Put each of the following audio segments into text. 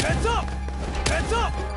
Heads up! Heads up!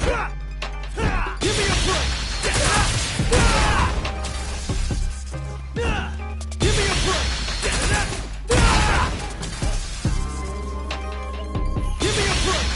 Give me a break! Give me a break! Give me a break! Give me a break!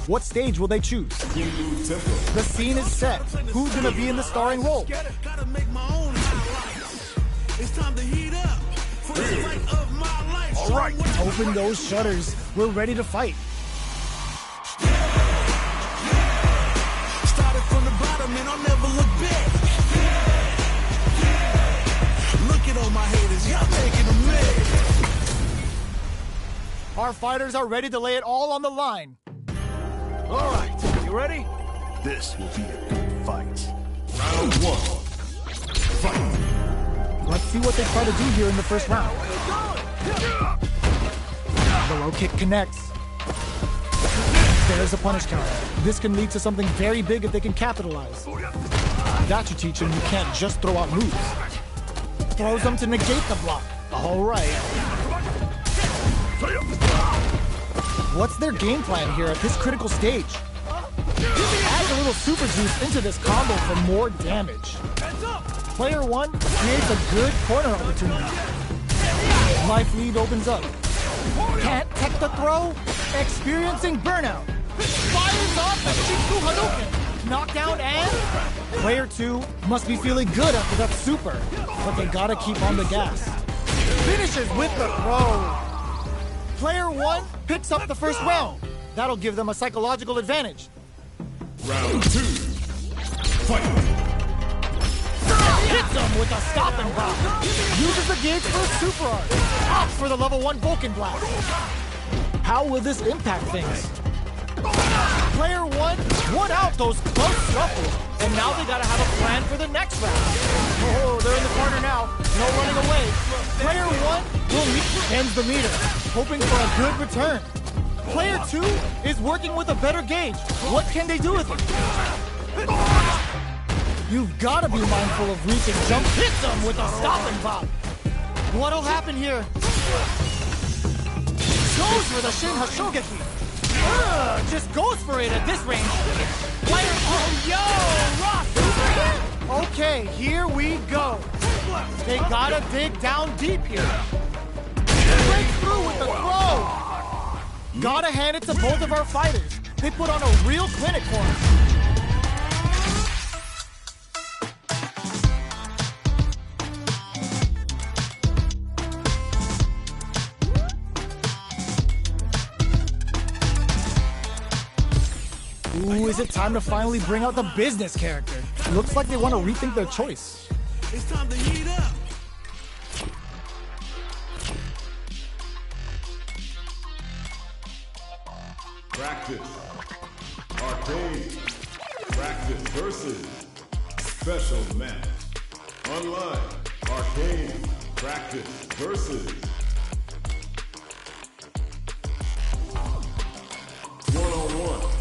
What stage will they choose? The scene is set. Who's gonna be in the starring role? Gotta make my own highlights. It's time to heat up for the fight of my life. All right, open those shutters. We're ready to fight. Started from the bottom and I'll never look back. Look at all my haters, y'all taking a minute. Our fighters are ready to lay it all on the line. All right, you ready? This will be a good fight. Round 1. Fight. Let's see what they try to do here in the first round. The low kick connects. There's a punish counter. This can lead to something very big if they can capitalize. That should teach them you can't just throw out moves. Throws them to negate the block. All right. What's their game plan here at this critical stage? Add a little super juice into this combo for more damage. Player 1 creates a good corner opportunity. Life lead opens up. Can't tech the throw. Experiencing burnout. Fires off the Shiku Hadouken. Knockdown and... Player 2 must be feeling good after that super, but they gotta keep on the gas. Finishes with the throw. Player 1 picks up the first round. That'll give them a psychological advantage. Round 2. Fight. Hits him with a stop and block. Uses the gauge for a super art. Opts for the level 1 Vulcan Blast. How will this impact things? Player 1 won out those close scuffles, and now they gotta have a plan for the next round. Oh, they're in the corner now. No running away. Player 1 ends the meter, hoping for a good return. Player 2 is working with a better gauge. What can they do with it? You've gotta be mindful of reaching. Jump hits them with a stop and pop. What'll happen here? Goes for the Shin Hashogeki. Just goes for it at this range. Player, oh, yo, Ross. Okay, here we go. They gotta dig down deep here. Break through with the throw. Gotta hand it to both of our fighters. They put on a real clinic for us. Ooh, is it time to finally bring out the business character? Looks like they want to rethink their choice. It's time to heat up. Practice. Arcade. Practice versus. Special match. Online. Arcade. Practice versus. One-on-one.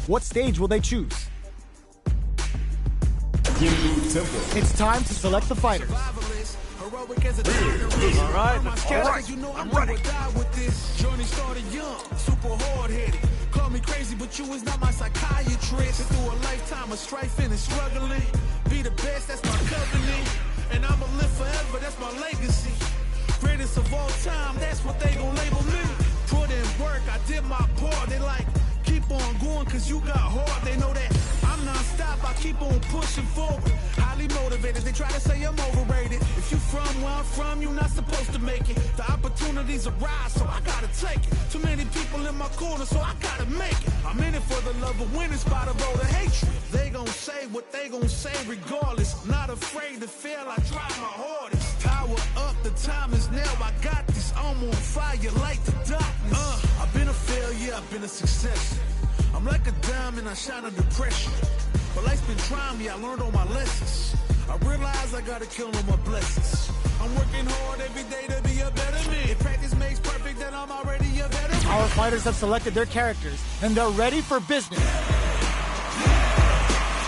What stage will they choose? Ginbu tempo. It's time to select the fighters. All right, let's get it. You know I'm I'm ready. ready. Die with this. Journey started young, super hard-headed. Call me crazy, but you is not my psychiatrist. Been through a lifetime of strife and struggling. Be the best, that's my covenant. And I'ma live forever, that's my legacy. Greatest of all time, that's what they gon' label me. Put in work, I did my part. They like, keep on going, cause you got hard. They know that I'm non-stop, I keep on pushing forward. Highly motivated, they try to say I'm overrated. If you from where I'm from, you not supposed to make it. The opportunities arise, so I gotta take it. Too many people in my corner, so I gotta make it. I'm in it for the love of winning, spot a road of hatred. They gon' say what they gon' say regardless. Not afraid to fail, I try my hardest. Power up, the time is now, I got this. I'm on fire like the darkness. I've been a failure, I've been a success. I'm like a diamond, I shine under pressure. But life's been trying me, I learned all my lessons. I realize I gotta kill all my blessings. I'm working hard every day to be a better man. If practice makes perfect, then I'm already a better man. Our fighters have selected their characters, and they're ready for business.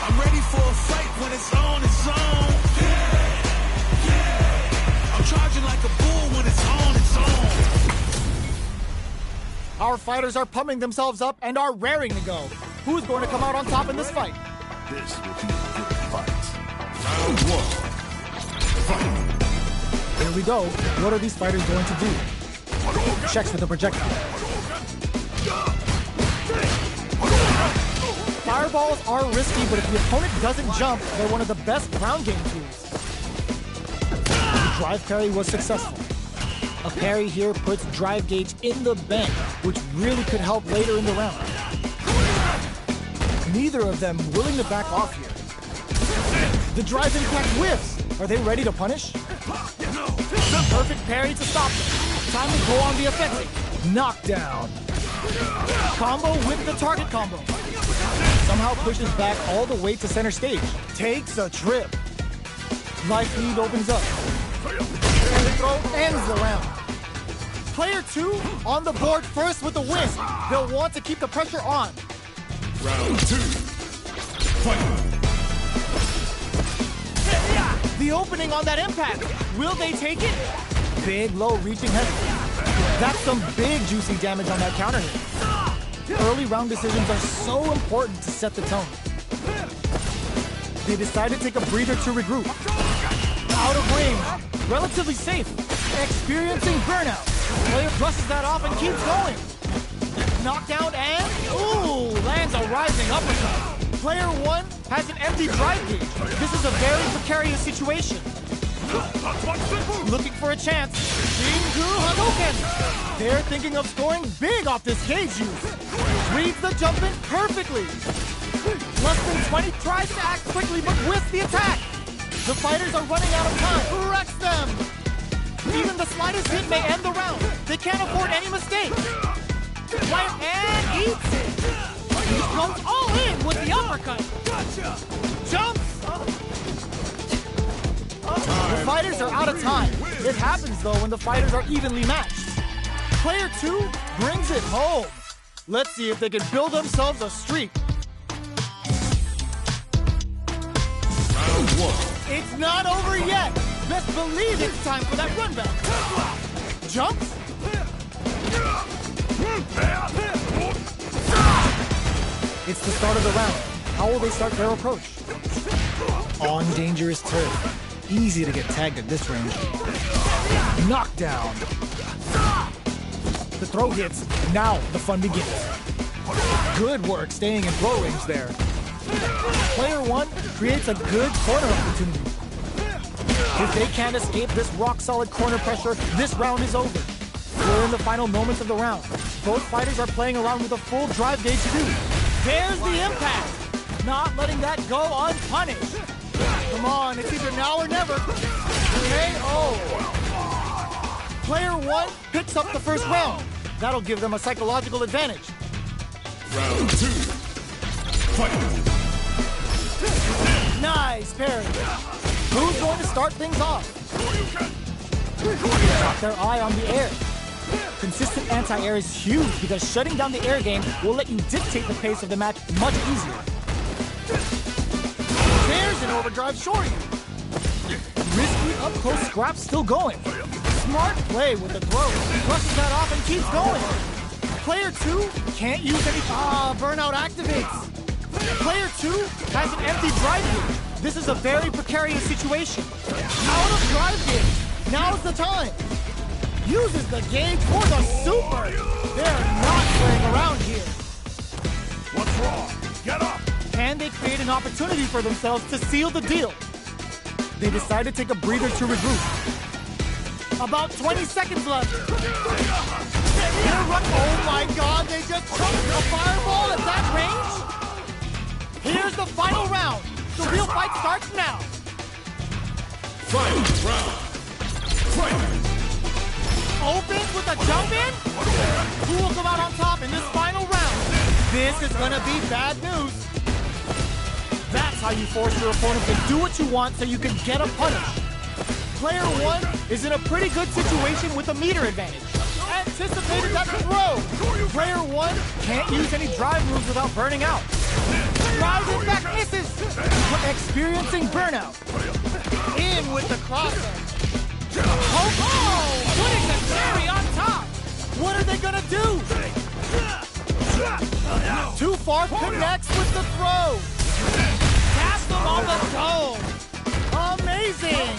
I'm ready for a fight when it's on, it's on. I'm charging like a bull when it's on, it's on. Our fighters are pumping themselves up and are raring to go. Who's going to come out on top in this fight? This will be a good fight. Round one. Fight. Here we go. What are these fighters going to do? Checks with the projectile. Fireballs are risky, but if the opponent doesn't jump, they're one of the best ground game tools. The drive parry was successful. A parry here puts drive gauge in the bank, which really could help later in the round. Neither of them willing to back off here. The drive impact whiffs. Are they ready to punish? Perfect parry to stop them. Time to go on the offensive. Knockdown. Combo with the target combo. Somehow pushes back all the way to center stage. Takes a trip. Life lead opens up. And the throw ends the round. Player 2 on the board first with the win. They'll want to keep the pressure on. Round two. Fight. The opening on that impact. Will they take it? Big, low, reaching heavy. That's some big, juicy damage on that counter hit. Early round decisions are so important to set the tone. They decide to take a breather to regroup. Out of range. Relatively safe. Experiencing burnout. Player brushes that off and keeps going. Knockdown and, ooh, lands a rising uppercut. Player 1 has an empty drive gauge. This is a very precarious situation. Looking for a chance. Shinku Hadouken. They're thinking of scoring big off this gauge use. Reads the jump in perfectly. Less than 20 tries to act quickly, but whiffs the attack. The fighters are running out of time. Wrecks them. Even the slightest hit may end the round. They can't afford any mistake. Right, and eats it. He comes all in with the uppercut. Jumps. The fighters are out of time. It happens, though, when the fighters are evenly matched. Player 2 brings it home. Let's see if they can build themselves a streak. Round one. It's not over yet. Best believe it's time for that run back. Jumps. It's the start of the round. How will they start their approach? On dangerous turf. Easy to get tagged at this range. Knockdown. The throw hits. Now the fun begins. Good work staying in throw range there. Player 1 creates a good corner opportunity. If they can't escape this rock-solid corner pressure, this round is over. We're in the final moments of the round. Both fighters are playing around with a full drive gauge too. There's the impact. Not letting that go unpunished. Come on, it's either now or never. KO. Player 1 picks up the first round. That'll give them a psychological advantage. Round two. Fight. Nice parry. Who's going to start things off? Got their eye on the air. Consistent anti-air is huge because shutting down the air game will let you dictate the pace of the match much easier. There's an overdrive short. Risky up-close scrap still going. Smart play with the throw. Brushes that off and keeps going. Player 2 can't use any... Burnout activates. Player 2 has an empty drive gauge. This is a very precarious situation. Out of drive gauge. Now's the time. Uses the gauge for the super. They're not playing around here. What's wrong? Get up! Can they create an opportunity for themselves to seal the deal? They decide to take a breather to regroup. About 20 seconds left. Oh my god, they just took a fireball at that range? Here's the final round. The real fight starts now. Final round. Fight! Opens with a jump in? Who will come out on top in this final round? This is gonna be bad news. That's how you force your opponent to do what you want so you can get a punish. Player 1 is in a pretty good situation with a meter advantage. Anticipated that throw. Player 1 can't use any drive moves without burning out. Drive back misses. Experiencing burnout. In with the crosser. Oh, putting the cherry on top. What are they gonna do? Too far connects with the throw. Cast them on the dome. Amazing.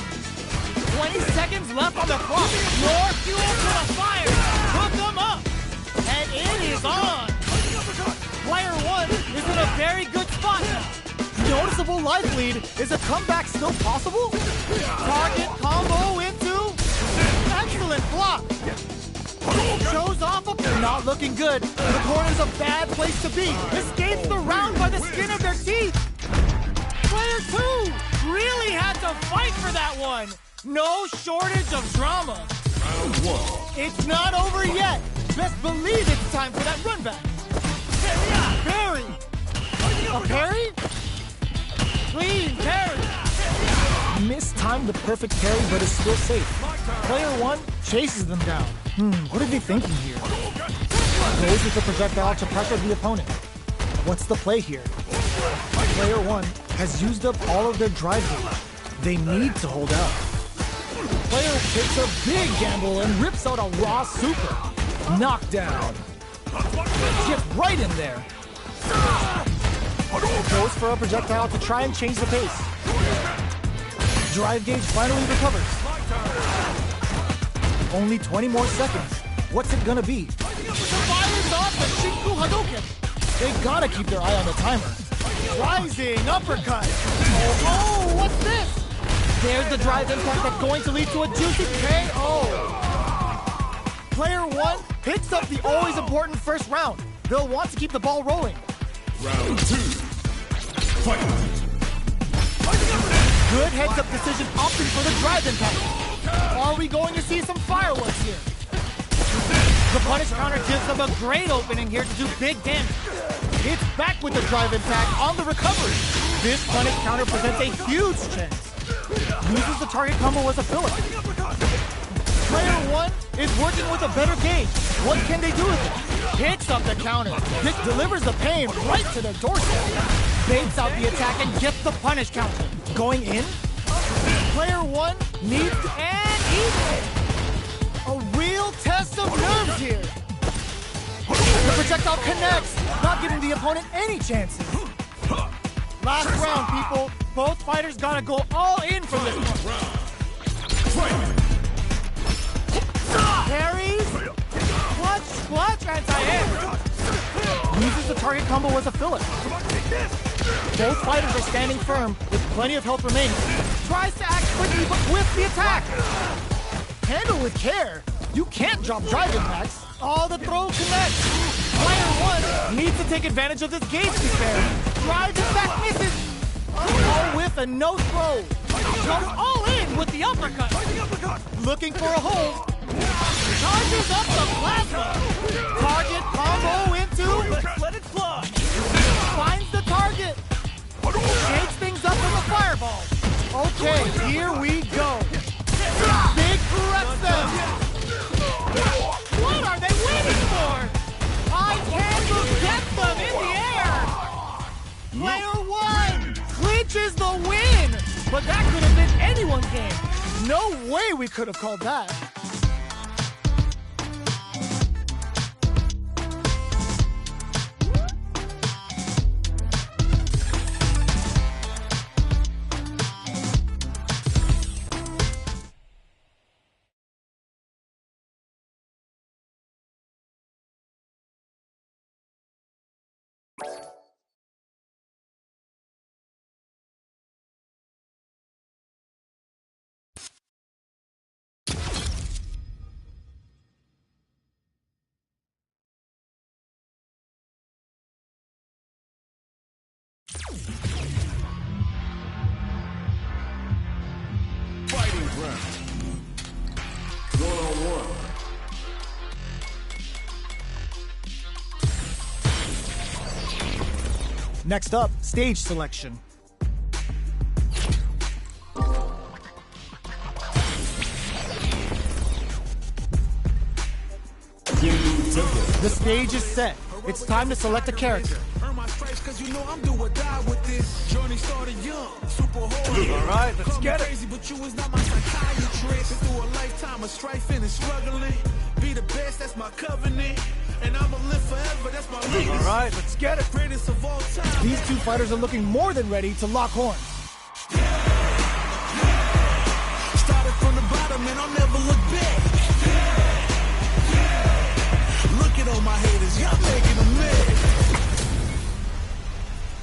20 seconds left on the clock. More fuel to the fire. Hook them up. And it is on. Player 1 is in a very good spot now. Noticeable life lead. Is a comeback still possible? Target combo into... Excellent block. Shows off a... Not looking good. The corner's a bad place to be. Escapes the round by the skin of their teeth. Player 2 really had to fight for that one. No shortage of drama. Round 1. It's not over yet. Best believe it's time for that run back. Parry. A parry? Clean parry. Mistimed the perfect parry, but is still safe. Player 1 chases them down. What are they thinking here? Goes with the projectile to pressure the opponent. What's the play here? Player 1 has used up all of their drive gauge. They need to hold out. Player takes a big gamble and rips out a raw super. Knockdown. Gets right in there. Goes for a projectile to try and change the pace. Drive gauge finally recovers. Only 20 more seconds. What's it gonna be? Fires off the Shinku Hadouken. They gotta keep their eye on the timer. Rising uppercut. Oh, what's this? There's the drive impact that's going to lead to a juicy KO. Player 1 picks up the always important first round. They'll want to keep the ball rolling. Round 2. Fight! Good heads-up decision opting for the drive impact. Are we going to see some fireworks here? The punish counter gives them a great opening here to do big damage. It's back with the drive impact on the recovery. This punish counter presents a huge chance. Uses the target combo as a filler. Player 1 is working with a better gauge. What can they do with it? Picks up the counter. This delivers the pain right to their doorstep. Baits out the attack and gets the punish counter. Going in? Player 1 needs and eats. A real test of nerves here. The projectile connects, not giving the opponent any chances. Last round, people. Both fighters gotta go all in for this one. Parries. Clutch, anti-air. Uses the target combo as a filler. Both fighters are standing firm with plenty of health remaining. Tries to act quickly, but whiffs the attack. Handle with care. You can't drop drive impacts. Oh, the throw connects. Player 1 needs to take advantage of this gauge despair. Drive impact misses. No whiff and no throw. Goes all in with the uppercut. Looking for a hold. Charges up the plasma. Target combo into... Let it fly. Finds the target. Shakes things up with a fireball. Okay, here we go. Big corrects them. What are they waiting for? High candle gets them in the air. Player 1 clinches the win. No way we could have called that. Fighting round. 1-on-1. Next up, stage selection. The stage is set. It's time to select a character. Earn my stripes 'cause you know I'm do or die with this. Journey started young, super hard. All right, let's get it. Crazy, but you was not my psychiatrist. Been through a lifetime of strifing and struggling. Be the best, that's my covenant. And I'ma live forever, that's my legacy. All right, let's get it. Greatest of all time. These two fighters are looking more than ready to lock horns. Started from the bottom and I'll never look back. Look at all my haters, y'all making them mad.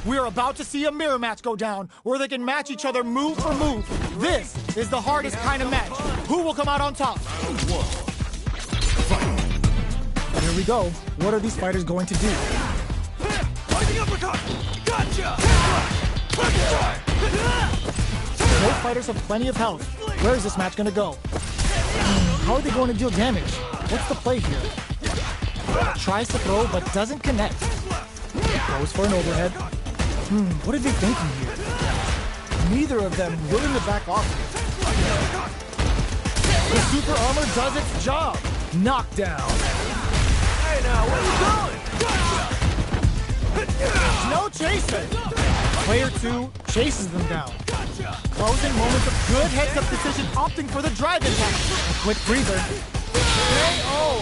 We're about to see a mirror match go down, where they can match each other move for move. This is the hardest kind of match. Who will come out on top? Here we go. What are these fighters going to do? Gotcha! Both fighters have plenty of health. Where is this match going to go? How are they going to deal damage? What's the play here? Tries to throw, but doesn't connect. Goes for an overhead. What are they thinking here? Neither of them willing to back off here. The super armor does its job. Knockdown. Hey now, where you going? No chasing. Player 2 chases them down. Closing moments of good heads-up decision, opting for the drive impact. A quick breather. KO.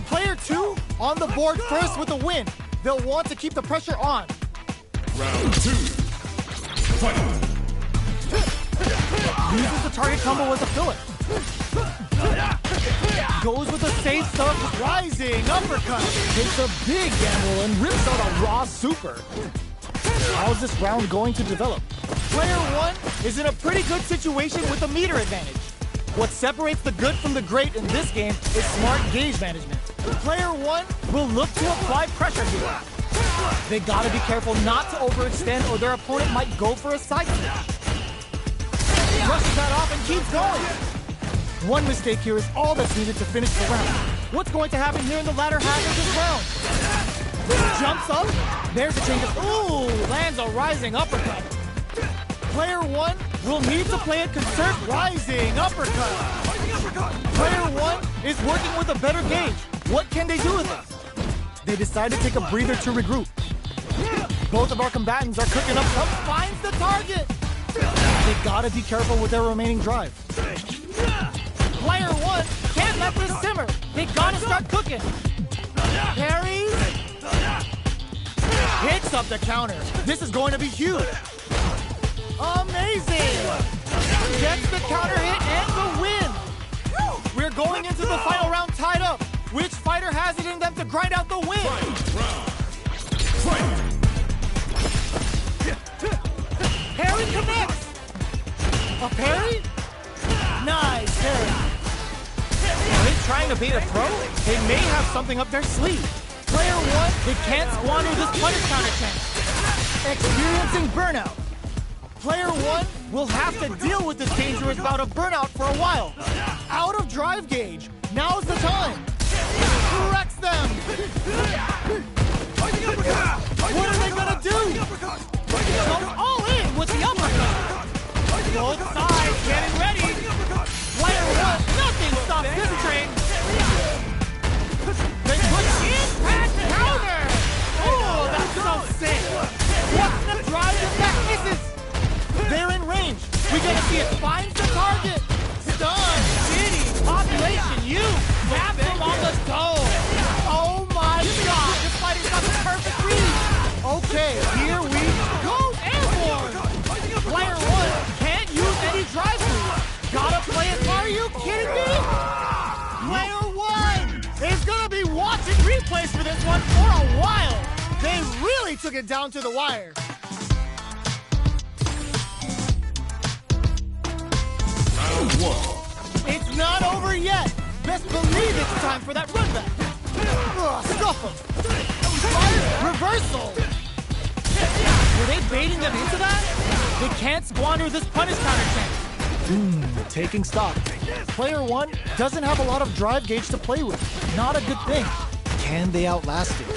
Player 2 on the board first with a win. They'll want to keep the pressure on. Round 2. Fight. Uses the target combo as a filler. Goes with a safe stuff, rising uppercut. Takes a big gamble and rips out a raw super. How's this round going to develop? Player 1 is in a pretty good situation with a meter advantage. What separates the good from the great in this game is smart gauge management. Player 1 will look to apply pressure here. They gotta be careful not to overextend or their opponent might go for a side switch. Brushes that off and keeps going. One mistake here is all that's needed to finish the round. What's going to happen here in the latter half of this round? Jumps up. There's a change of... Ooh, lands a rising uppercut. Player 1 will need to play it conserved, rising uppercut. Player 1 is working with a better gauge. What can they do with it? They decide to take a breather to regroup. Both of our combatants are cooking up. Some finds the target. They gotta be careful with their remaining drive. Player 1 can't let this simmer. They gotta start cooking. Parries. Hits up the counter. This is going to be huge. Amazing. Gets the counter hit and the win. We're going into the final round tied up. Which fighter has it in them to grind out the win? Parry connects. A parry? Nice parry. Are they trying to bait a throw? They may have something up their sleeve. Player 1, they can't squander this punish counter chance. Experiencing burnout. Player 1 will have to deal with this dangerous bout of burnout for a while. Out of drive gauge. Now's the time. Wrecks them. What are they gonna do? Goes all in with the uppercut. Both sides getting ready. Player 1, nothing stops this train. They put impact counter. Oh, that's so sick. What's the drive impact misses? They're in range. We we gonna see it finds the target? Stun, city, population, you, tap him on the toe. Oh my god, this fighter's got the perfect read. Okay, here we go, airborne. Player 1 can't use any drive-through. Gotta play it, are you kidding me? Player 1 is gonna be watching replays for this one for a while. They really took it down to the wire. Round 1. It's not over yet. Best believe it's time for that run back. Stuff him. Fire reversal. Were they baiting them into that? They can't squander this punish counter chance. Taking stock. Player 1 doesn't have a lot of drive gauge to play with. Not a good thing. Can they outlast it?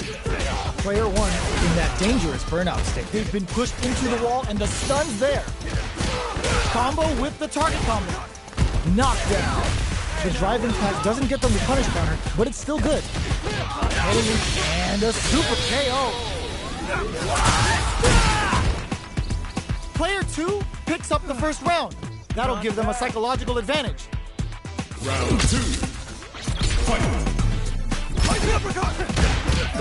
Player 1 in that dangerous burnout state. They've been pushed into the wall and the stun's there. Combo with the target combo. Knockdown. The drive impact doesn't get them the punish counter, but it's still good. Heading in and a super KO. Player 2 picks up the first round. That'll give them a psychological advantage. Round 2. Fight.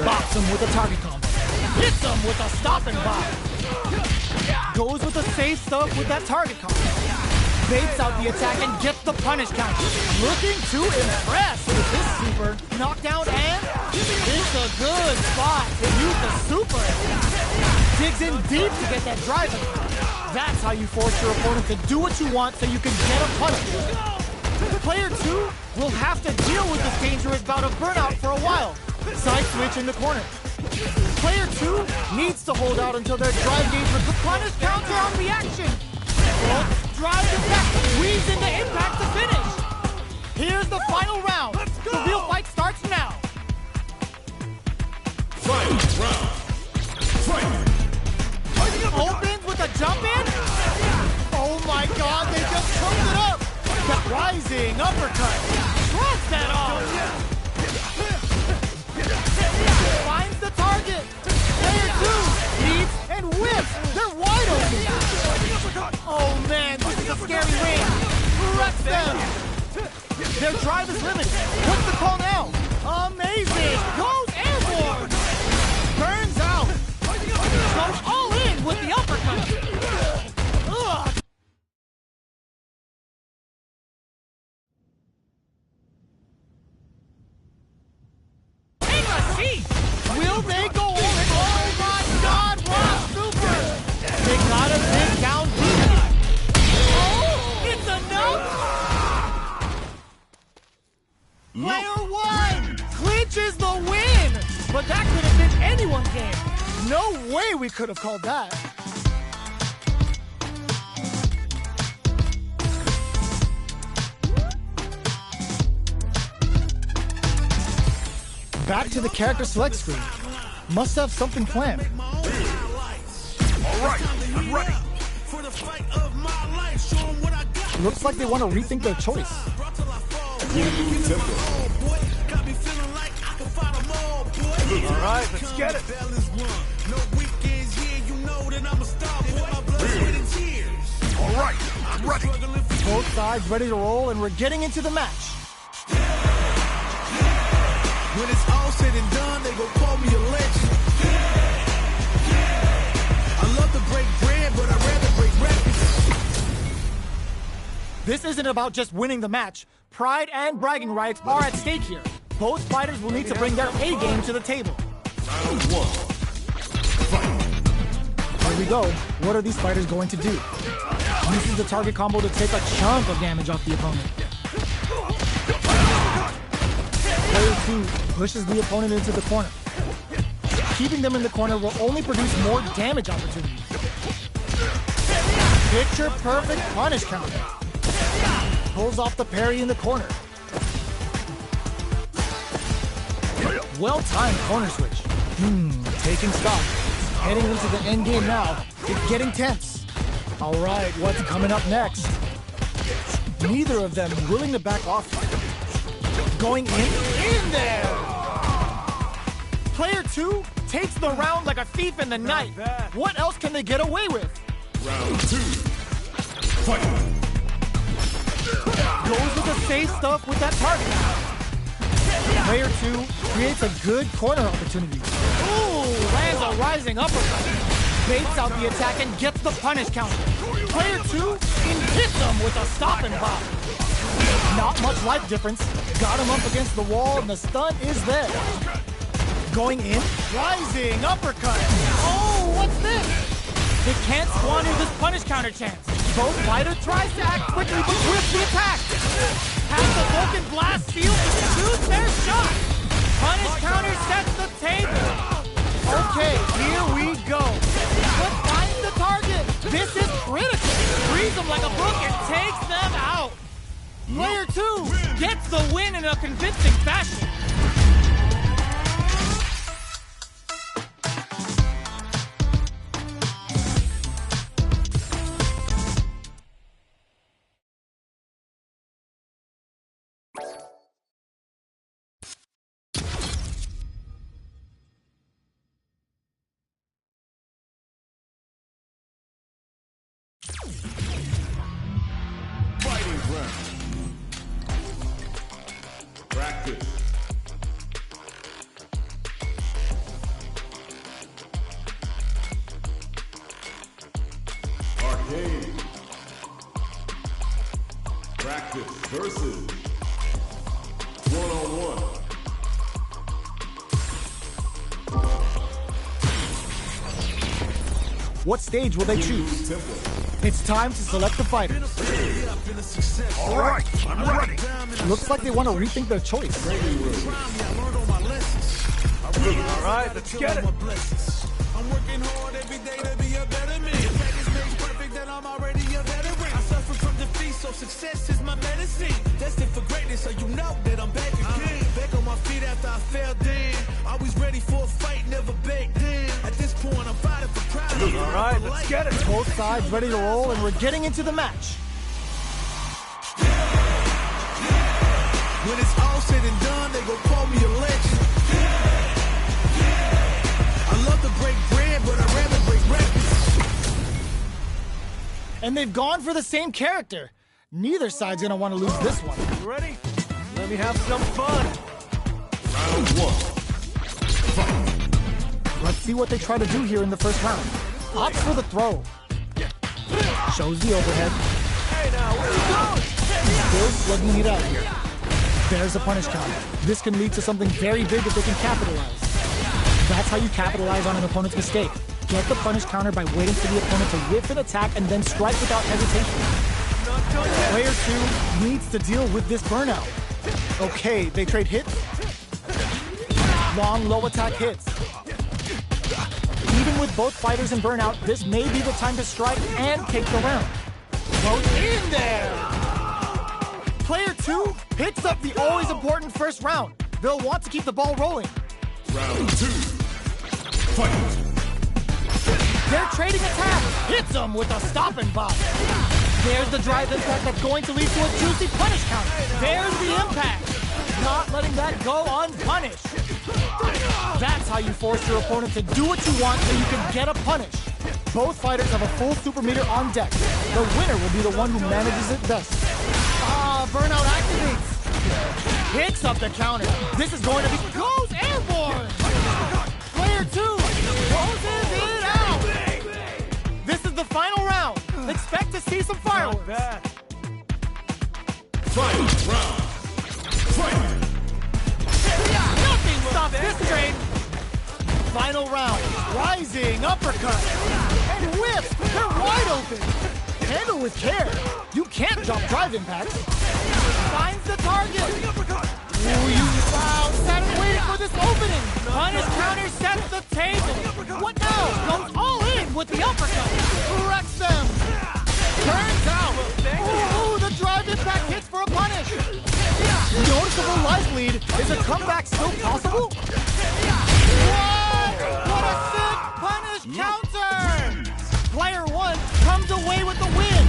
Bops him with a target combo. Hits him with a stop and bop. Goes with the safe stuff with that target combo. Baits out the attack and gets the punish counter. Looking to impress with this super. Knockdown and it's a good spot to use the super. Digs in deep to get that drive. That's how you force your opponent to do what you want so you can get a punish. Player 2 will have to deal with this dangerous bout of burnout for a while. Side switch in the corner. Player 2 needs to hold out until their drive gauge with the punish counter on reaction. Drive impact, weaves into impact to finish. Here's the final round. The real fight starts now. Fight round. Fight. Opens with a jump in. Oh my god, they just choked it up. That rising uppercut. Shrugs that off. Finds the target. Player 2 leads and whips. They're wide open. Oh man, this is a scary ring. Wrecks them. Their drive is limited. What's the call now? Amazing. Goes airborne. Burns out. Goes all in with the uppercut. Ugh. Will they go all in? Oh my god, what super! They got a big down deep. Oh, it's enough! Player 1 clinches the win! But that could have been anyone's game. No way we could have called that. Back to the character select screen. Must have something planned. Alright, I'm ready. Looks like they want to rethink their choice. Alright, let's get it. Alright, I'm ready. Both sides ready to roll, and we're getting into the match. When it's all said and done, they gon' call me a legend. I love to break bread, but I'd rather break records. This isn't about just winning the match. Pride and bragging rights are at stake here. Both fighters will need to bring their A game to the table. Round 1. Fight. Here we go. What are these fighters going to do? Uses the target combo to take a chunk of damage off the opponent. Player 2 pushes the opponent into the corner. Keeping them in the corner will only produce more damage opportunities. Picture perfect punish counter. Pulls off the parry in the corner. Well-timed corner switch. Taking stock. Heading into the end game now. It's getting tense. All right, what's coming up next? Neither of them willing to back off. Going in there! Player 2 takes the round like a thief in the night. What else can they get away with? Round 2. Fight! Goes with the safe stuff with that target. Player 2 creates a good corner opportunity. Ooh, lands a rising uppercut. Baits out the attack and gets the punish counter. Player 2 hits him with a stop and pop. Not much life difference. Got him up against the wall and the stun is there. Going in, rising uppercut. Oh, what's this? They can't squander this punish counter chance. Both fighter tries to act quickly but whiffs the attack. Has the Vulcan blast field to choose their shot. Punish counter sets the table. Okay, here we go. But finds the target. This is critical. Frees them like a book and takes them out. Player 2 gets the win in a convincing fashion. Fighting round. Practice. Arcade. Practice versus one-on-one. What stage will they choose? It's time to select the fighters. All right, I'm ready. Looks like they want to rethink their choice. All right, let's get it. I'm working hard every day to be a better man. Practice makes perfect, that I'm already a veteran. I suffer from defeat, so success is my medicine. Destined for greatness, so you know that I'm back again. Back on my feet after I fell down. Always ready for a fight, never back down. At this point, I'm fighting for pride. All right, let's get it. Both sides ready to roll, and we're getting into the match. When it's all said and done, they gon' call me a legend. I love to break bread, but I'd rather break records. And they've gone for the same character. Neither side's gonna want to lose this one. You ready? Let me have some fun. Round 1. Fight. Let's see what they try to do here in the first round. Opts for the throw. Shows the overhead. Hey now, where you going? Still slugging it out here. There's a punish counter. This can lead to something very big if they can capitalize. That's how you capitalize on an opponent's mistake. Get the punish counter by waiting for the opponent to whiff an attack and then strike without hesitation. Player 2 needs to deal with this burnout. Okay, they trade hits. Long, low attack hits. Even with both fighters in burnout, this may be the time to strike and take the round. Goes in there! Player 2 hits up the always important first round. They'll want to keep the ball rolling. Round 2. Fight. They're trading attack. Hits them with a stop and pop. There's the drive impact that's going to lead to a juicy punish count. There's the impact. Not letting that go unpunished. That's how you force your opponent to do what you want so you can get a punish. Both fighters have a full super meter on deck. The winner will be the one who manages it best. Burnout activates. Hits up the counter. This is going to be... Goes airborne! Player 2 closes it out. This is the final round. Expect to see some fireworks. Final round. Fight. Nothing stops this train. Final round. Rising uppercut. And whips. They're wide open. Handle with care. You can't drop drive impacts. Finds the target. Wow, sat waiting for this opening. Punish counter sets the table. What now? Goes all in with the uppercut. Wrecks them. Turns out. Ooh, the drive impact hits for a punish. Noticeable life lead. Is a comeback still possible? What? What a sick punish counter! Player 1 comes away with the win.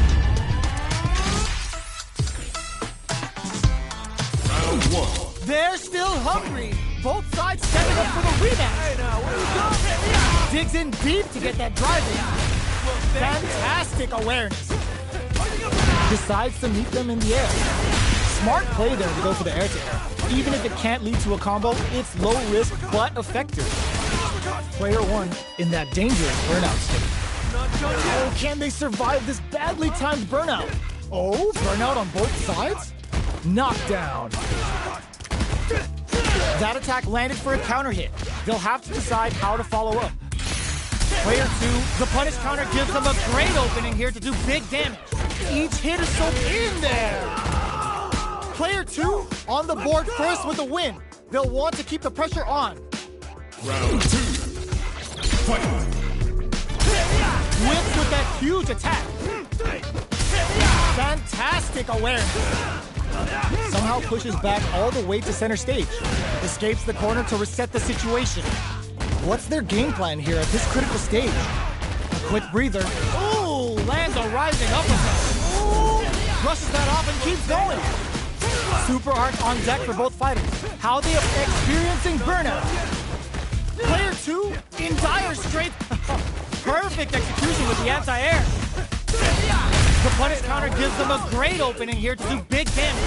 Round 1. They're still hungry. Both sides stepping up for the rematch. Hey now, where you going? Digs in deep to get that drive in. Fantastic awareness. decides to meet them in the air. Smart play there to go for the air-to-air. Even if it can't lead to a combo, it's low risk but effective. Player one in that dangerous burnout state. Oh, can they survive this badly timed burnout? Oh, burnout on both sides? Knockdown. That attack landed for a counter hit. They'll have to decide how to follow up. Player two, the punish counter gives them a great opening here to do big damage. Each hit is so in there. Player two on the board first with a win. They'll want to keep the pressure on. Round two. Fight. Whips with that huge attack. Fantastic awareness. Somehow pushes back all the way to center stage. Escapes the corner to reset the situation. What's their game plan here at this critical stage? A quick breather. Ooh, lands a rising uppercut. Ooh, brushes that off and keeps going. Super art on deck for both fighters. How they are experiencing burnout. Player two in dire straits. Perfect execution with the anti-air. The punish counter gives them a great opening here to do big damage.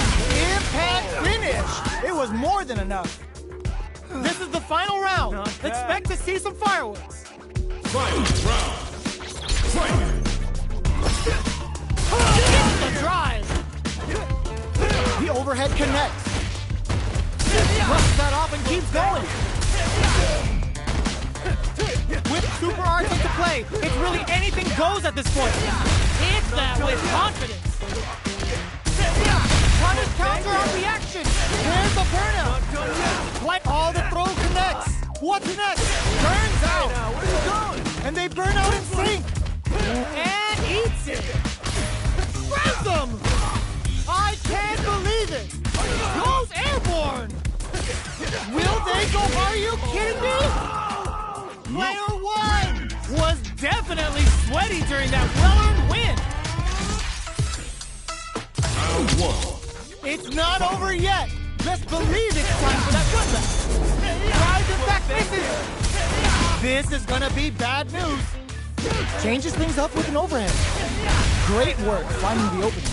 Impact finish. It was more than enough. This is the final round. Expect to see some fireworks. Final round. Fight. The drive. The overhead connects. Brushes that off and keeps going. With super arts into play, it's really anything goes at this point. Hits that with confidence. Punish counter on reaction. There's the burnout. All the throw connects. What's next? Burns out. And they burn out in sync. And eats it. Grabs them. I can't believe it. Goes airborne. Will they go? Are you kidding me? Player one was definitely sweaty during that well-earned win. Round one. It's not over yet. Let's believe it's time for that comeback. Drives it back, misses. This is gonna be bad news. Changes things up with an overhead. Great work finding the opening.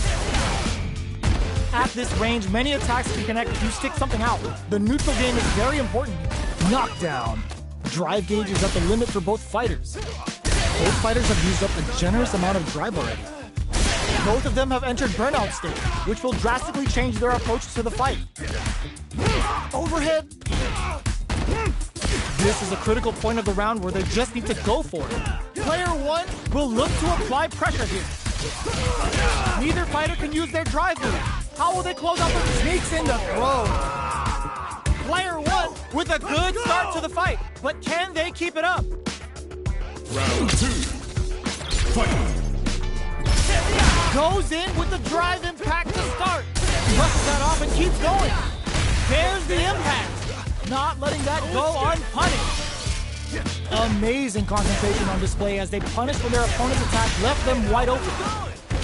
At this range, many attacks can connect if you stick something out. The neutral game is very important here. Knockdown. Drive gauge is at the limit for both fighters. Both fighters have used up a generous amount of drive already. Both of them have entered burnout state, which will drastically change their approach to the fight. Overhead. This is a critical point of the round where they just need to go for it. Player one will look to apply pressure here. Neither fighter can use their drive move. How will they close out the sneaks in the throw? Player one with a good start to the fight, but can they keep it up? Round two. Fight. Goes in with the drive impact to start. Brushes that off and keeps going. There's the impact. Not letting that go unpunished. Amazing concentration on display as they punish when their opponent's attack left them wide open.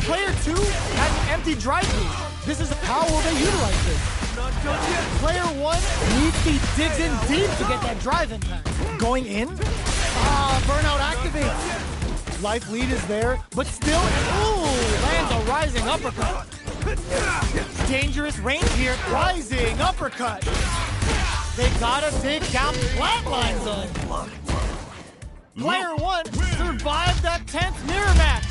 Player two has an empty drive lead. This is how will they utilize this? Player one digs in deep to get that drive impact. Going in? Burnout activates. Life lead is there, but still, lands a rising uppercut. Dangerous range here, rising uppercut. They gotta dig down flatlines on. Player one survived that tense mirror match.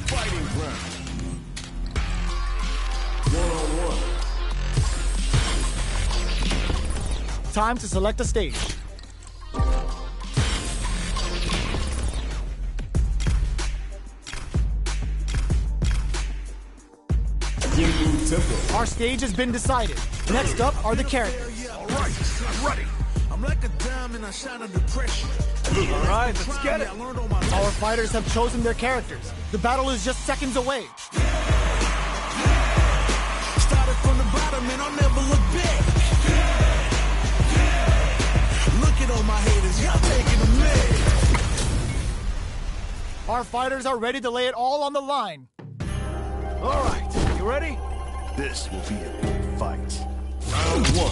Fighting round. One-on-one. Time to select a stage. Our stage has been decided. Next up are the characters. All right, I'm ready. I'm like a diamond, I shine under pressure. All right, let's get it. Our fighters have chosen their characters. The battle is just seconds away. Started from the bottom and I'll never look back. Look at all my haters, y'all taking a minute. Our fighters are ready to lay it all on the line. All right, you ready? This will be a big fight. Round 1.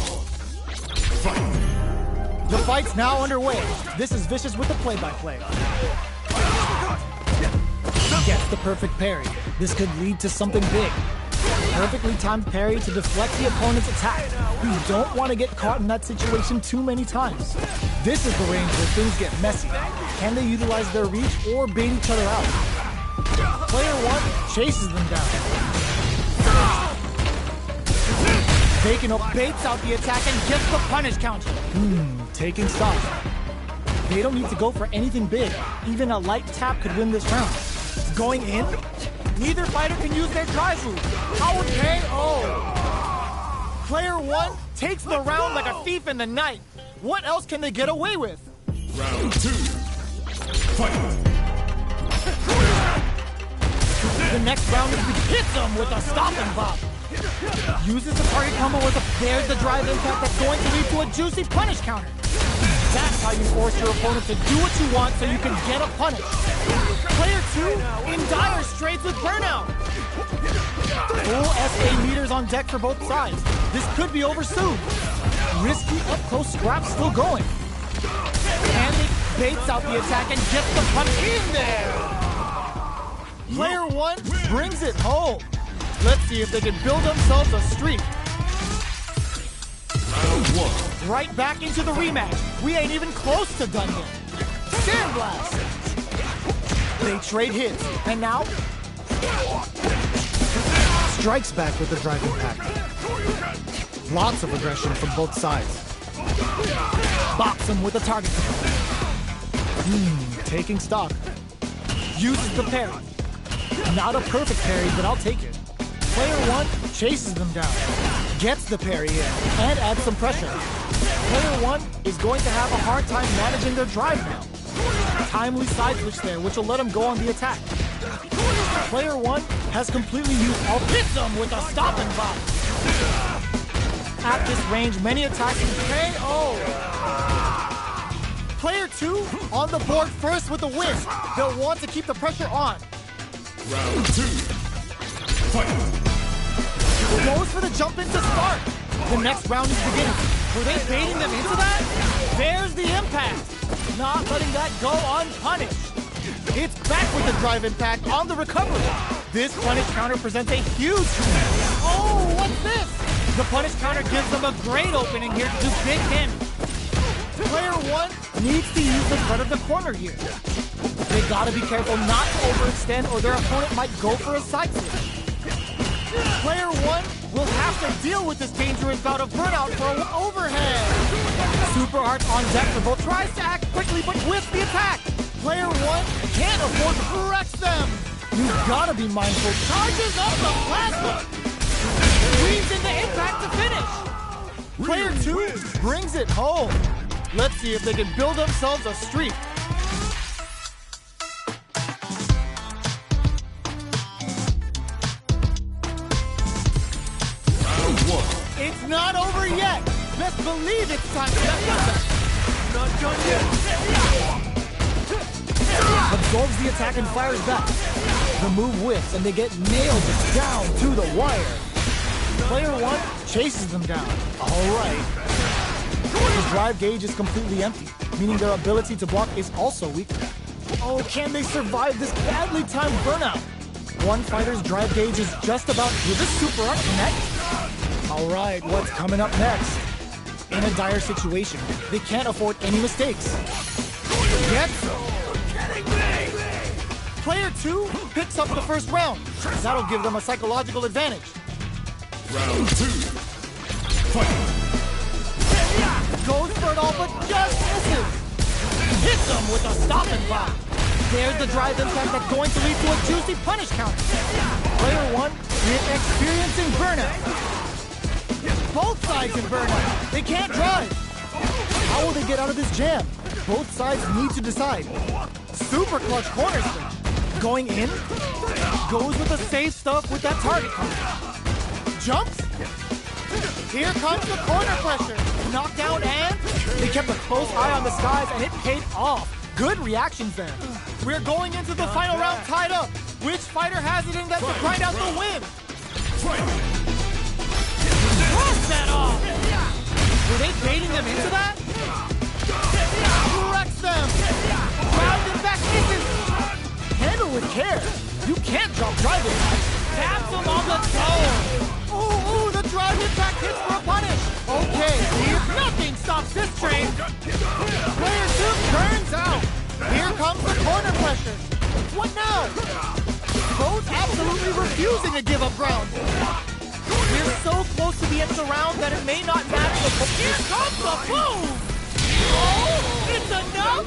Fight! The fight's now underway. This is Vicious with the play-by-play. Gets the perfect parry. This could lead to something big. Perfectly timed parry to deflect the opponent's attack. You don't want to get caught in that situation too many times. This is the range where things get messy. Can they utilize their reach or bait each other out? Player 1 chases them down. Vacant baits out the attack and gets the punish counter. Taking stock. They don't need to go for anything big. Even a light tap could win this round. Going in? Neither fighter can use their drive move. Power KO. Player 1 takes the round like a thief in the night. What else can they get away with? Round 2. Fight! The next round is to hit them with a stop and bop. Uses the target combo with there's the drive impact that's going to lead to a juicy punish counter. That's how you force your opponent to do what you want so you can get a punish. Player 2 in dire straits with burnout. Full SA meters on deck for both sides. This could be over soon. Risky up-close scrap still going. And it baits out the attack and gets the punch in there. Player 1 brings it home. Let's see if they can build themselves a streak. Round 1. Right back into the rematch. We ain't even close to done yet. Sandblast. They trade hits, and now strikes back with the drive impact. Lots of aggression from both sides. Bops him with a target. Taking stock. Uses the parry. Not a perfect parry, but I'll take it. Player 1 chases them down. Gets the parry in, and adds some pressure. Player 1 is going to have a hard time managing their drive now. Timely side switch there, which will let him go on the attack. Player 1 has completely used all hits them with a stop and bop. At this range, many attacks can KO. Player 2 on the board first with the win. They'll want to keep the pressure on. Round 2. Fight! Goes for the jump in to start. The next round is beginning. Were they baiting them into that? There's the impact. Not letting that go unpunished. It's back with the drive impact on the recovery. This punish counter presents a huge... Oh, what's this? The punish counter gives them a great opening here to do big damage. Player 1 needs to use the front of the corner here. They gotta be careful not to overextend or their opponent might go for a side switch. Player 1 will have to deal with this dangerous bout of burnout for an overhead. Super Art on deck for both. Tries to act quickly, but with the attack. Player 1 can't afford to wreck them. You've gotta be mindful. Charges up the plasma. Weaves into impact to finish. Player 2 brings it home. Let's see if they can build themselves a streak. It's not over yet. Best believe it's time for that comeback. Not done yet. Absorbs the attack and fires back. The move whiffs and they get nailed down to the wire. Player 1 chases them down. All right. The drive gauge is completely empty, meaning their ability to block is also weaker. Oh, can they survive this badly timed burnout? One fighter's drive gauge is just about... Will this super art connect? All right, what's coming up next? In a dire situation, they can't afford any mistakes. Gets them. Player 2 picks up the first round. That'll give them a psychological advantage. Round 2. Fight! Goes for it all, but just misses. Hits them with a stop and block. There's the drive impact that's going to lead to a juicy punish counter. Player 1 is experiencing burnout. Both sides in burnout. They can't drive. How will they get out of this jam? Both sides need to decide. Super clutch corner switch. Going in. Goes with the safe stuff with that target coming. Jumps. Here comes the corner pressure. Knockdown and they kept a close eye on the skies and it paid off. Good reactions there. We're going into the final round tied up. Which fighter has it in them to grind out the win? Cross that off! Were they baiting them into that? Corrects them! Round and back misses! Handle with care. You can't drop drive impact. Taps him on the toe! Ooh, the drive impact hits for a punish! Okay, nothing stops this train! Player 2 turns out! Here comes the corner pressure! What now? Both absolutely refusing to give up ground! We're so close to the end of the round that it may not matter the... Here comes the boom! Oh, it's enough?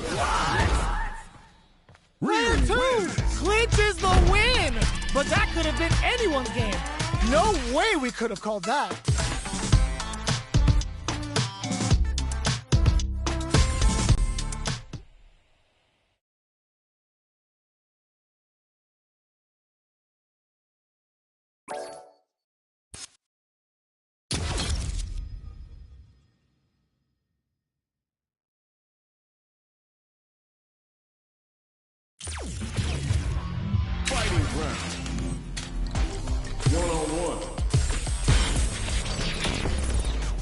Player 2 clinches the win! But that could have been anyone's game. No way we could have called that. Fighting round. 1-on-1.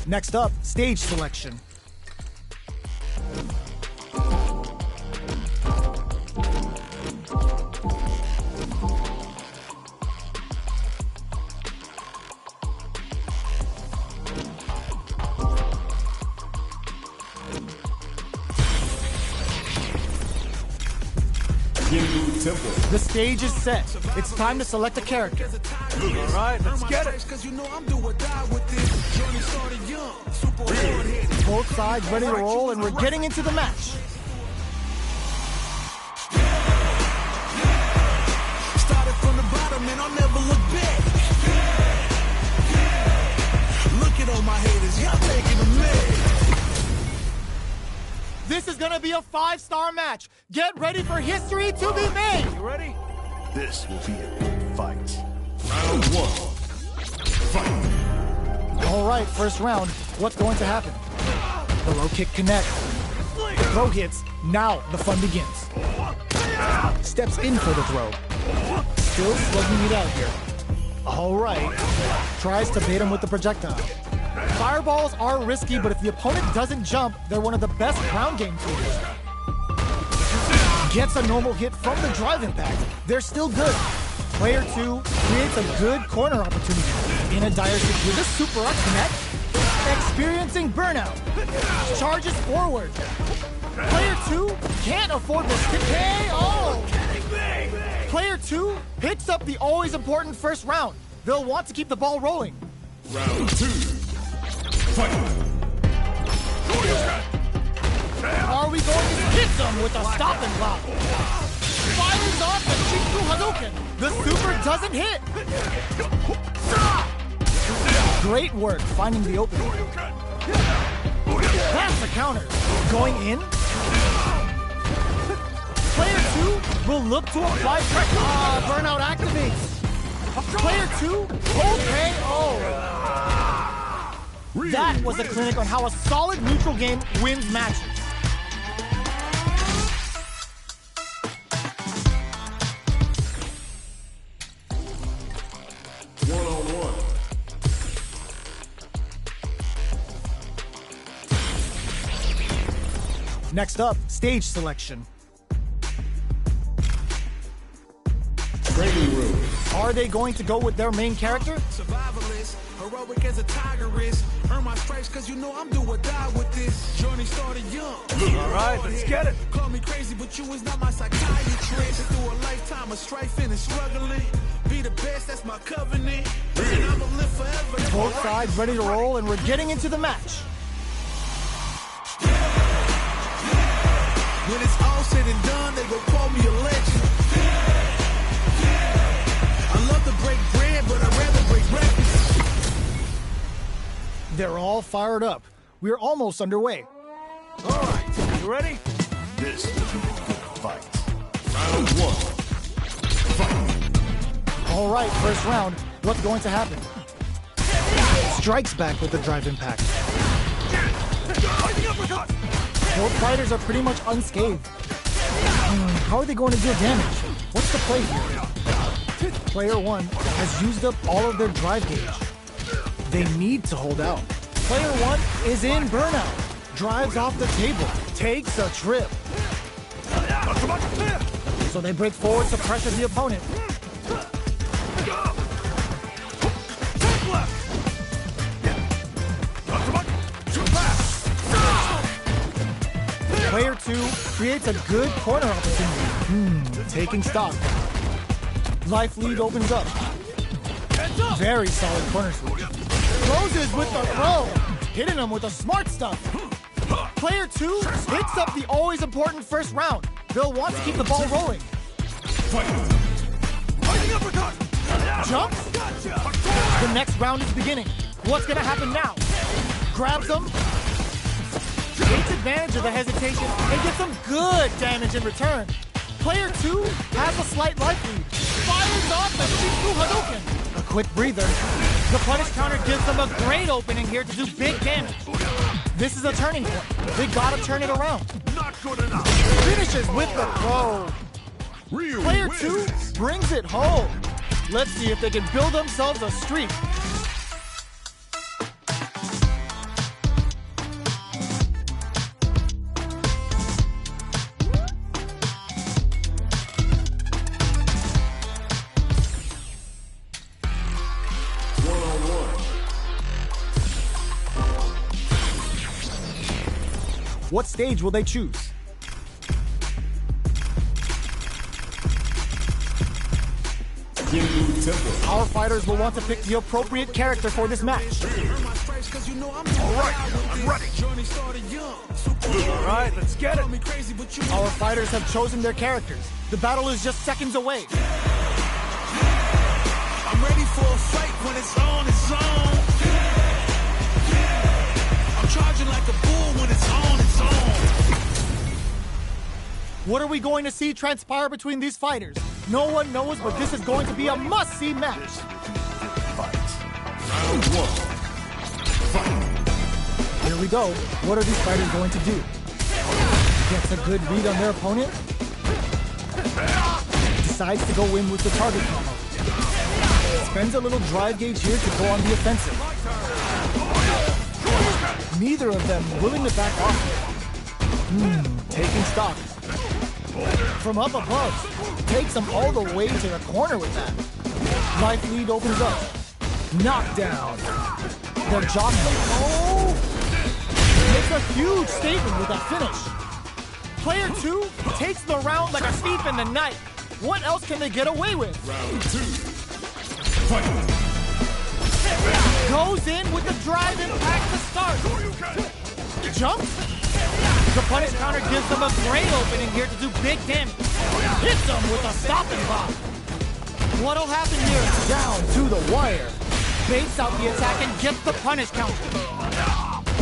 Next up, stage selection. The stage is set. It's time to select a character. All right, let's get it. Both sides ready to roll, and we're getting into the match. Started from the bottom and I'll never look back. Look at all my haters, y'all taking a minute. This is gonna be a 5-star match. Get ready for history to be made. You ready? This will be a good fight. Round 1. Fight. All right, first round. What's going to happen? The low kick connects. The throw hits. Now the fun begins. Steps in for the throw. Still slugging it out here. All right. Tries to bait him with the projectile. Fireballs are risky, but if the opponent doesn't jump, they're one of the best ground game tools. Gets a normal hit from the drive impact. They're still good. Player 2 creates a good corner opportunity. In a dire situation with a super up connect. Experiencing burnout. Charges forward. Player 2 can't afford this to KO. Player 2 picks up the always important first round. They'll want to keep the ball rolling. Round 2. Fight. Are we going to hit them with a stop and block? Fires off the Shinku Hadouken. The super doesn't hit. Great work finding the opening. That's the counter. Going in. Player 2 will look to apply pressure. Burnout activates. Player 2 KO. That was a clinic on how a solid neutral game wins matches. Next up, stage selection. Training room. Are they going to go with their main character? Survivalist, heroic as a tiger is. Earn my stripes cause you know I'm do or die with this. Journey started young. All right, let's get it. Call me crazy, but you is not my psychiatrist. Through a lifetime of strifing and struggling. Be the best, that's my covenant. And I'ma live forever. Both sides ready to roll, and we're getting into the match. When it's all said and done, they gon' call me a legend. I love to break bread, but I'd rather break records. They're all fired up. We're almost underway. All right, you ready? This will be a good fight. Round 1. Fight. All right, first round. What's going to happen? Strikes back with the drive impact. Both fighters are pretty much unscathed. How are they going to deal damage? What's the play here? Player 1 has used up all of their drive gauge. They need to hold out. Player 1 is in burnout. Drives off the table. Takes a trip. So they break forward to pressure the opponent. Player 2 creates a good corner opportunity. Taking stock. Life lead opens up. Very solid corner switch. Closes with the throw. Hitting him with the smart stuff. Player 2 picks up the always important first round. They'll want to keep the ball rolling. Jumps. The next round is beginning. What's going to happen now? Grabs him. Takes advantage of the hesitation and gets some good damage in return. Player 2 has a slight life lead. Fires off the Shifu Hadouken. A quick breather. The punish counter gives them a great opening here to do big damage. This is a turning point. They gotta turn it around. Not good enough. Finishes with the throw. Player 2 brings it home. Let's see if they can build themselves a streak. What stage will they choose? Our fighters will want to pick the appropriate character for this match. Alright, I'm ready. Alright, let's get it. Our fighters have chosen their characters. The battle is just seconds away. I'm ready for a fight when it's on, it's on. I'm charging like a bull when it's on, it's on. What are we going to see transpire between these fighters? No one knows, but this is going to be a must-see match. Round 1. Fight. Here we go. What are these fighters going to do? Gets a good read on their opponent. Decides to go in with the target combo. Spends a little drive gauge here to go on the offensive. Neither of them willing to back off. Taking stock. From up above. Takes them all the way to the corner with that. Life lead opens up. Knockdown. They're jockeying. Oh! Makes a huge statement with that finish. Player 2 takes the round like a thief in the night. What else can they get away with? Round 2. Fight. Goes in with the drive impact to start. Jumps. The punish counter gives them a great opening here to do big damage. Hits them with a stopping block. What'll happen here? Down to the wire. Baits out the attack and gets the punish counter.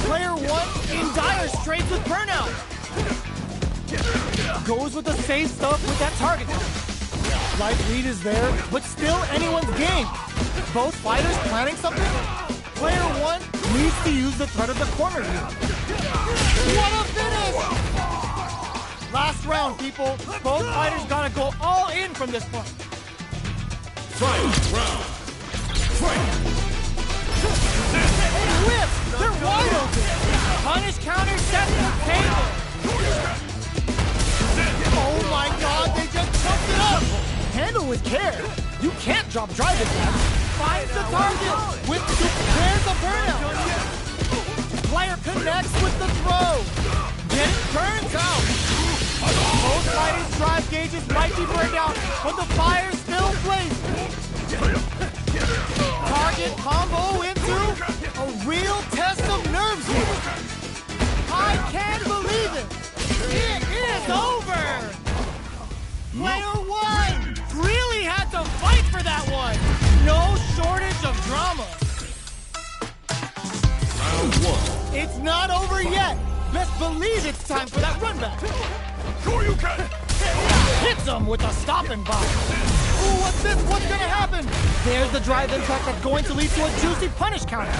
Player 1 in dire straits with burnout. Goes with the safe stuff with that target. Life lead is there, but still anyone's game. Both fighters planning something? Player 1 needs to use the threat of the corner here. What a finish! Last round, people. Both fighters gotta go all in from this point. Fight. Round. Fight. Whips! They're wide open! Punish counter set to the table! Oh my god, they just chunked it up! Handle with care. You can't drop drive attack. Finds the target with there's a burnout. Player connects with the throw. Then it turns out. Both fighters' drive gauges might be burned out, but the fire still blazing. Target combo into a real test of nerves here. I can't believe it. It is over. Player 1 really had to fight for that one. No shortage of drama. Round 1. It's not over yet. Best believe it's time for that run back. Hits him with a stopping block. Ooh, what's this? What's gonna happen? There's the drive impact that's going to lead to a juicy punish counter.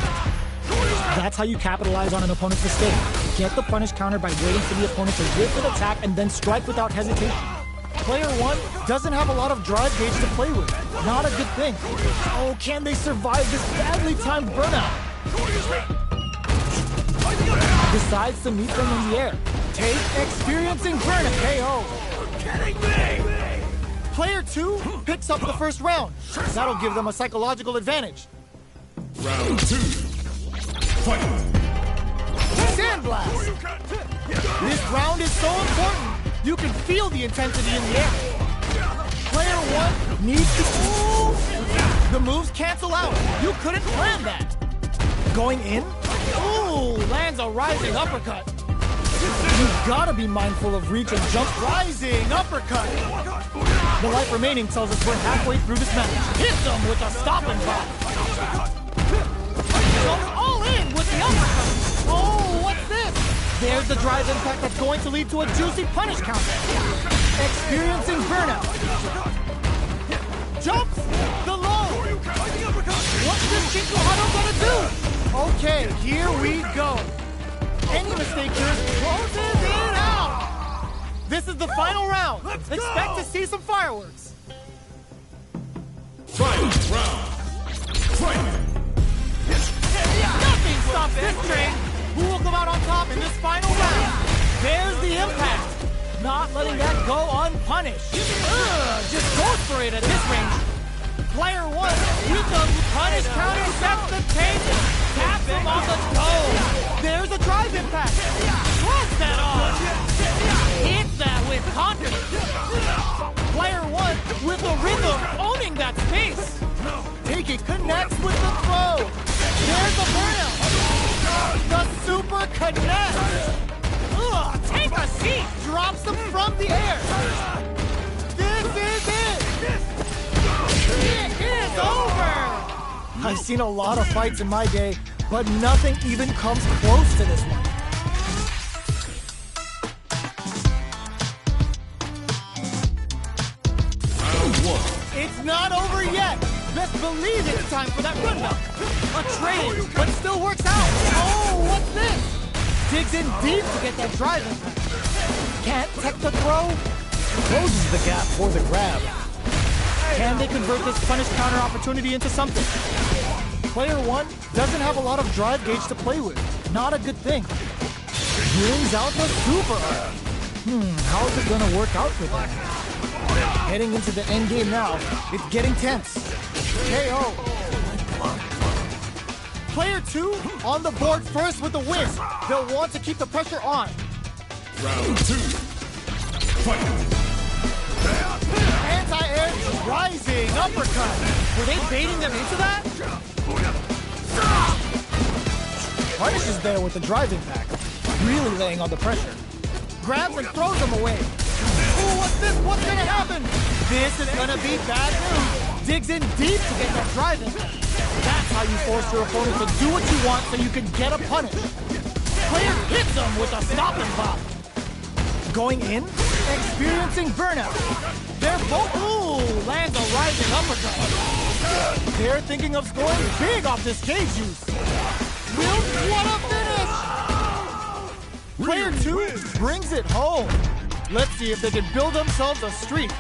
That's how you capitalize on an opponent's mistake. Get the punish counter by waiting for the opponent to whip an attack and then strike without hesitation. Player 1 doesn't have a lot of drive gauge to play with. Not a good thing. Oh, can they survive this badly timed burnout? Decides to meet them in the air. Take experiencing burnout. KO. Player 2 picks up the first round. That'll give them a psychological advantage. Round 2. Fight. Sandblast! This round is so important. You can feel the intensity in the air. Player 1 needs to... Ooh. The moves cancel out. You couldn't plan that. Going in? Ooh, lands a rising uppercut. You've got to be mindful of reach and jump. Rising uppercut. The life remaining tells us we're halfway through this match. Hit them with a stopping block. Goes all in with the uppercut. Oh, what's this? There's the drive impact that's going to lead to a juicy punish counter. Experiencing burnout. Jumps the low. What's this Kinko Hado gonna do? Okay, here we go. Any mistake here closes it out. This is the final round. Expect to see some fireworks. Final round. Fight. Nothing stops this train. Who will come out on top in this final round? There's the impact. Not letting that go unpunished. Just goes for it at this range. Player 1 with the punish counter sets the table. Taps him on the toe. There's a drive impact. Throws that on. Hits that with confidence. Player 1 with a rhythm owning that space. Take it connects with the throw. There's the burnout. The super connect. Take a seat. Drops them from the air. This is it. It is over. I've seen a lot of fights in my day, but nothing even comes close to this one. Round 1. It's not over yet. Best believe it's time for that rundown. A trade, but still works out. Oh, what's this? Digs in deep to get that drive impact. Can't tech the throw. Closes the gap for the grab. Can they convert this punish counter opportunity into something? Player 1 doesn't have a lot of drive gauge to play with. Not a good thing. Brings out the super art. How's it gonna work out for them? Heading into the end game now. It's getting tense. KO. Player 2 on the board first with the win. They'll want to keep the pressure on. Round 2. Fight. Anti-air rising uppercut. Were they baiting them into that? Punishes there with the drive impact. Really laying on the pressure. Grabs and throws them away. Ooh, what's this? What's gonna happen? This is gonna be bad news. Digs in deep to get that drive impact. That's how you force your opponent to do what you want so you can get a punish. Player hits them with a stopping block. Going in, experiencing burnout. They're both, lands a rising uppercut. They're thinking of scoring big off this cage juice. What a finish! Player 2 brings it home. Let's see if they can build themselves a streak.